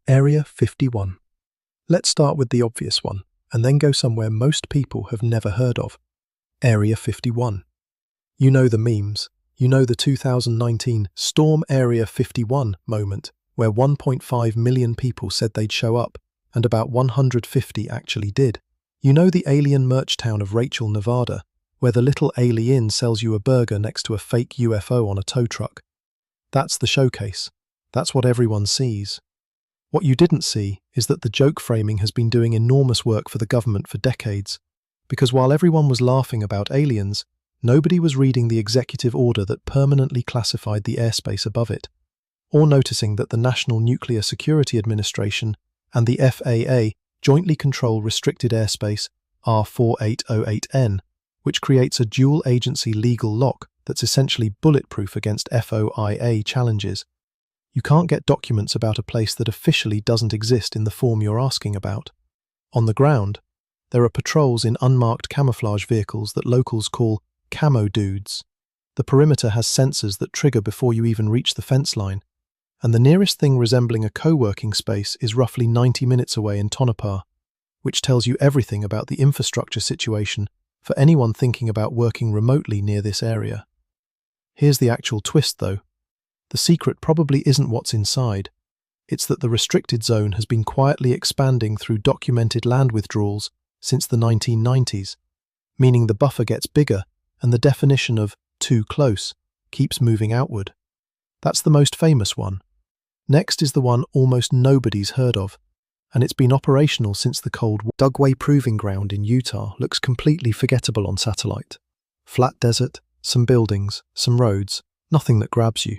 Area 51. Let's start with the obvious one, and then go somewhere most people have never heard of. Area 51. You know the memes. You know the 2019 Storm Area 51 moment, where 1.5 million people said they'd show up, and about 150 actually did. You know the alien merch town of Rachel, Nevada, where the little alien sells you a burger next to a fake UFO on a tow truck. That's the showcase. That's what everyone sees. What you didn't see is that the joke framing has been doing enormous work for the government for decades, because while everyone was laughing about aliens, nobody was reading the executive order that permanently classified the airspace above it, or noticing that the National Nuclear Security Administration and the FAA jointly control restricted airspace R4808N, which creates a dual-agency legal lock that's essentially bulletproof against FOIA challenges. You can't get documents about a place that officially doesn't exist in the form you're asking about. On the ground, there are patrols in unmarked camouflage vehicles that locals call camo dudes. The perimeter has sensors that trigger before you even reach the fence line, and the nearest thing resembling a co-working space is roughly 90 minutes away in Tonopah, which tells you everything about the infrastructure situation for anyone thinking about working remotely near this area. Here's the actual twist, though. The secret probably isn't what's inside. It's that the restricted zone has been quietly expanding through documented land withdrawals since the 1990s, meaning the buffer gets bigger and the definition of too close keeps moving outward. That's the most famous one. Next is the one almost nobody's heard of, and it's been operational since the Cold War. Dugway Proving Ground in Utah looks completely forgettable on satellite. Flat desert, some buildings, some roads, nothing that grabs you.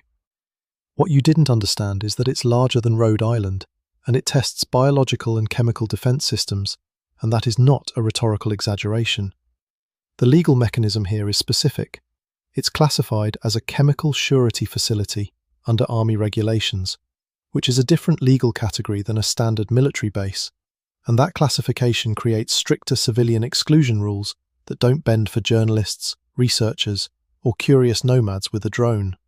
What you didn't understand is that it's larger than Rhode Island, and it tests biological and chemical defense systems, and that is not a rhetorical exaggeration. The legal mechanism here is specific. It's classified as a chemical surety facility under Army regulations, which is a different legal category than a standard military base, and that classification creates stricter civilian exclusion rules that don't bend for journalists, researchers, or curious nomads with a drone.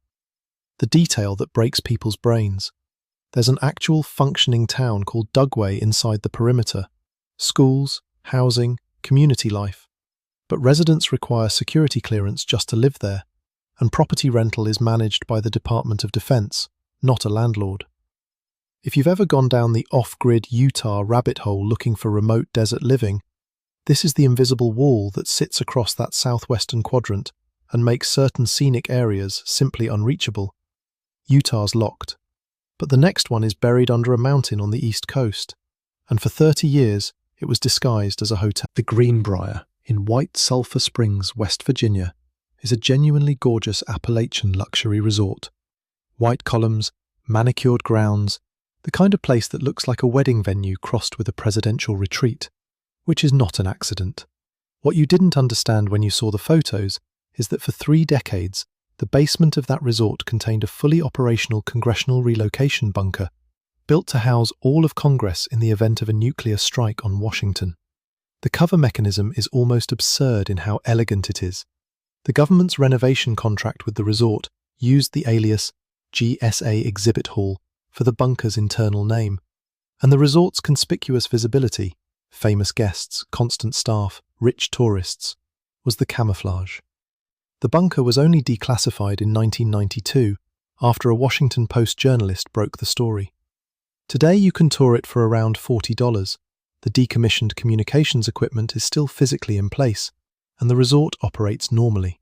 The detail that breaks people's brains. There's an actual functioning town called Dugway inside the perimeter. Schools, housing, community life. But residents require security clearance just to live there, and property rental is managed by the Department of Defense, not a landlord. If you've ever gone down the off-grid Utah rabbit hole looking for remote desert living, this is the invisible wall that sits across that southwestern quadrant and makes certain scenic areas simply unreachable. Utah's locked. But the next one is buried under a mountain on the east coast, and for 30 years it was disguised as a hotel. The Greenbrier in White Sulphur Springs, West Virginia, is a genuinely gorgeous Appalachian luxury resort. White columns, manicured grounds, the kind of place that looks like a wedding venue crossed with a presidential retreat, which is not an accident. What you didn't understand when you saw the photos is that for 3 decades, the basement of that resort contained a fully operational congressional relocation bunker, built to house all of Congress in the event of a nuclear strike on Washington. The cover mechanism is almost absurd in how elegant it is. The government's renovation contract with the resort used the alias GSA Exhibit Hall for the bunker's internal name, and the resort's conspicuous visibility, famous guests, constant staff, rich tourists, was the camouflage. The bunker was only declassified in 1992 after a Washington Post journalist broke the story. Today you can tour it for around $40. The decommissioned communications equipment is still physically in place, and the resort operates normally.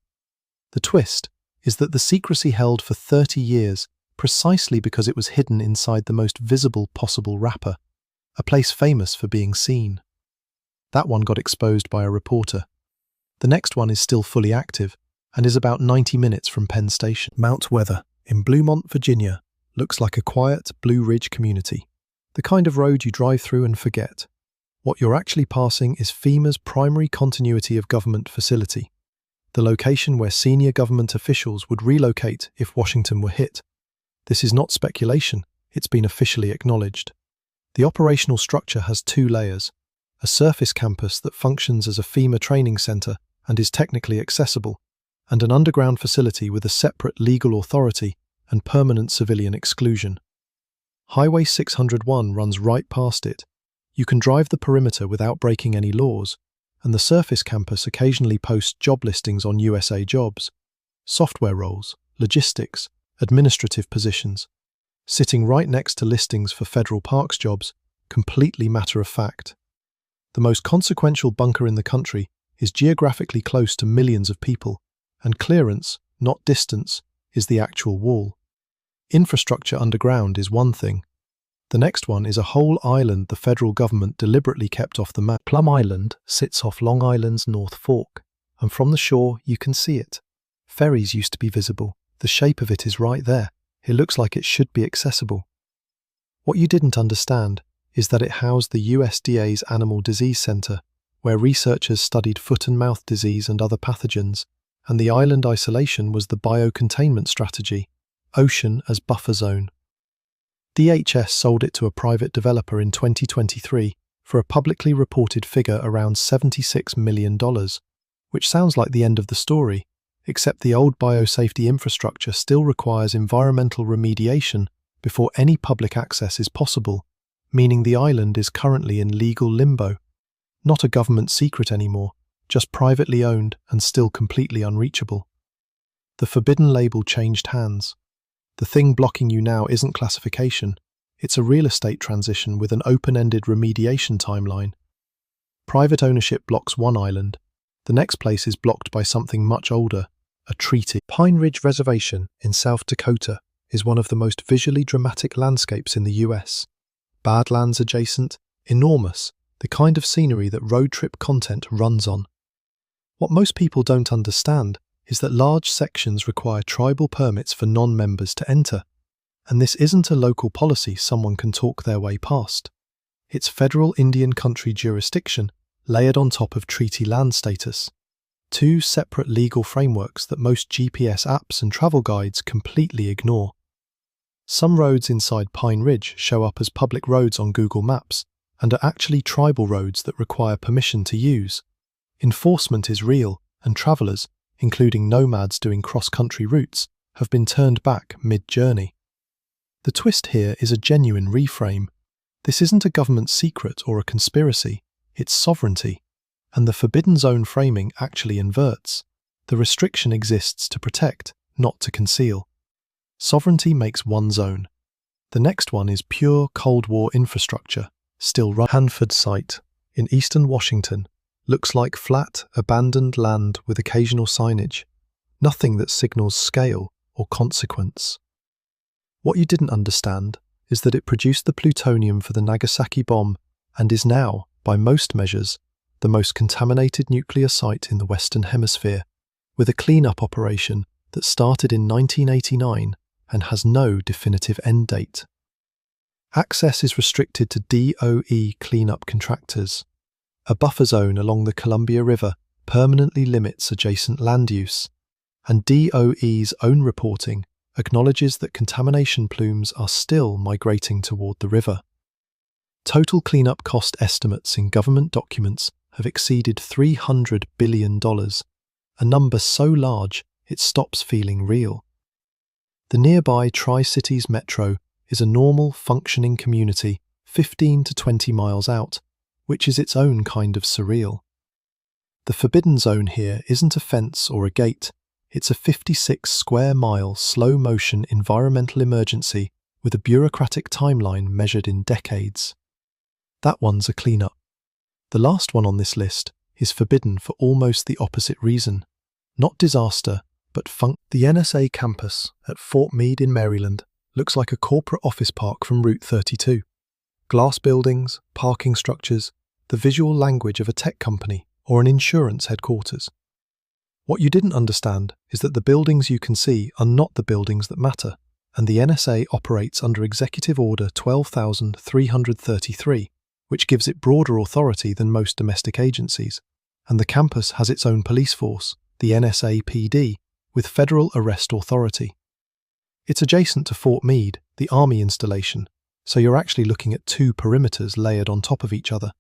The twist is that the secrecy held for 30 years precisely because it was hidden inside the most visible possible wrapper, a place famous for being seen. That one got exposed by a reporter. The next one is still fully active, and is about 90 minutes from Penn Station. Mount Weather, in Bluemont, Virginia, looks like a quiet Blue Ridge community, the kind of road you drive through and forget. What you're actually passing is FEMA's primary continuity of government facility, the location where senior government officials would relocate if Washington were hit. This is not speculation, it's been officially acknowledged. The operational structure has 2 layers, a surface campus that functions as a FEMA training center and is technically accessible, and an underground facility with a separate legal authority and permanent civilian exclusion. Highway 601 runs right past it. You can drive the perimeter without breaking any laws, and the surface campus occasionally posts job listings on USA Jobs, software roles, logistics, administrative positions, sitting right next to listings for federal parks jobs, completely matter of fact. The most consequential bunker in the country is geographically close to millions of people, and clearance, not distance, is the actual wall. Infrastructure underground is one thing. The next one is a whole island the federal government deliberately kept off the map. Plum Island sits off Long Island's North Fork, and from the shore you can see it. Ferries used to be visible. The shape of it is right there. It looks like it should be accessible. What you didn't understand is that it housed the USDA's Animal Disease Center, where researchers studied foot and mouth disease and other pathogens, and the island isolation was the biocontainment strategy, ocean as buffer zone. DHS sold it to a private developer in 2023 for a publicly reported figure around $76 million, which sounds like the end of the story, except the old biosafety infrastructure still requires environmental remediation before any public access is possible, meaning the island is currently in legal limbo. Not a government secret anymore, just privately owned and still completely unreachable. The forbidden label changed hands. The thing blocking you now isn't classification, it's a real estate transition with an open-ended remediation timeline. Private ownership blocks one island. The next place is blocked by something much older, a treaty. Pine Ridge Reservation in South Dakota is one of the most visually dramatic landscapes in the US. Badlands adjacent, enormous, the kind of scenery that road trip content runs on. What most people don't understand is that large sections require tribal permits for non-members to enter, and this isn't a local policy someone can talk their way past. It's federal Indian country jurisdiction layered on top of treaty land status. Two separate legal frameworks that most GPS apps and travel guides completely ignore. Some roads inside Pine Ridge show up as public roads on Google Maps and are actually tribal roads that require permission to use. Enforcement is real, and travelers, including nomads doing cross-country routes, have been turned back mid-journey. The twist here is a genuine reframe. This isn't a government secret or a conspiracy, it's sovereignty. And the forbidden zone framing actually inverts. The restriction exists to protect, not to conceal. Sovereignty makes one zone. The next one is pure Cold War infrastructure, still run. Hanford site, in eastern Washington, looks like flat, abandoned land with occasional signage. Nothing that signals scale or consequence. What you didn't understand is that it produced the plutonium for the Nagasaki bomb and is now, by most measures, the most contaminated nuclear site in the Western Hemisphere, with a cleanup operation that started in 1989 and has no definitive end date. Access is restricted to DOE cleanup contractors. A buffer zone along the Columbia River permanently limits adjacent land use, and DOE's own reporting acknowledges that contamination plumes are still migrating toward the river. Total cleanup cost estimates in government documents have exceeded $300 billion, a number so large it stops feeling real. The nearby Tri-Cities Metro is a normal, functioning community 15 to 20 miles out, which is its own kind of surreal. The forbidden zone here isn't a fence or a gate, it's a 56 square mile slow-motion environmental emergency with a bureaucratic timeline measured in decades. That one's a cleanup. The last one on this list is forbidden for almost the opposite reason. Not disaster, but funk. The NSA campus at Fort Meade in Maryland looks like a corporate office park from Route 32. Glass buildings, parking structures, the visual language of a tech company or an insurance headquarters. What you didn't understand is that the buildings you can see are not the buildings that matter, and the NSA operates under Executive Order 12,333, which gives it broader authority than most domestic agencies, and the campus has its own police force, the NSAPD, with federal arrest authority. It's adjacent to Fort Meade, the Army installation, so you're actually looking at two perimeters layered on top of each other.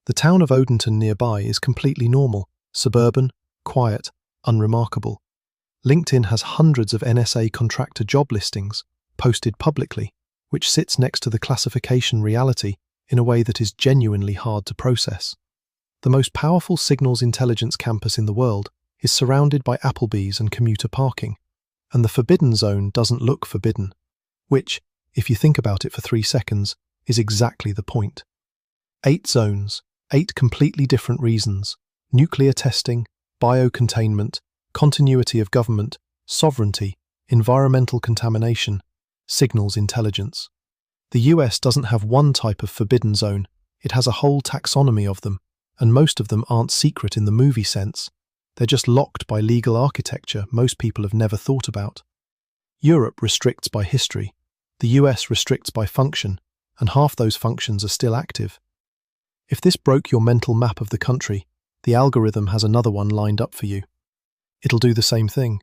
The town of Odenton nearby is completely normal, suburban, quiet, unremarkable. LinkedIn has hundreds of NSA contractor job listings, posted publicly, which sits next to the classification reality in a way that is genuinely hard to process. The most powerful signals intelligence campus in the world is surrounded by Applebee's and commuter parking, and the forbidden zone doesn't look forbidden, which, if you think about it for 3 seconds, is exactly the point. 8 zones, 8 completely different reasons: nuclear testing, biocontainment, continuity of government, sovereignty, environmental contamination, signals intelligence. The US doesn't have one type of forbidden zone, it has a whole taxonomy of them, and most of them aren't secret in the movie sense. They're just locked by legal architecture most people have never thought about. Europe restricts by history, the US restricts by function, and half those functions are still active. If this broke your mental map of the country, the algorithm has another one lined up for you. It'll do the same thing.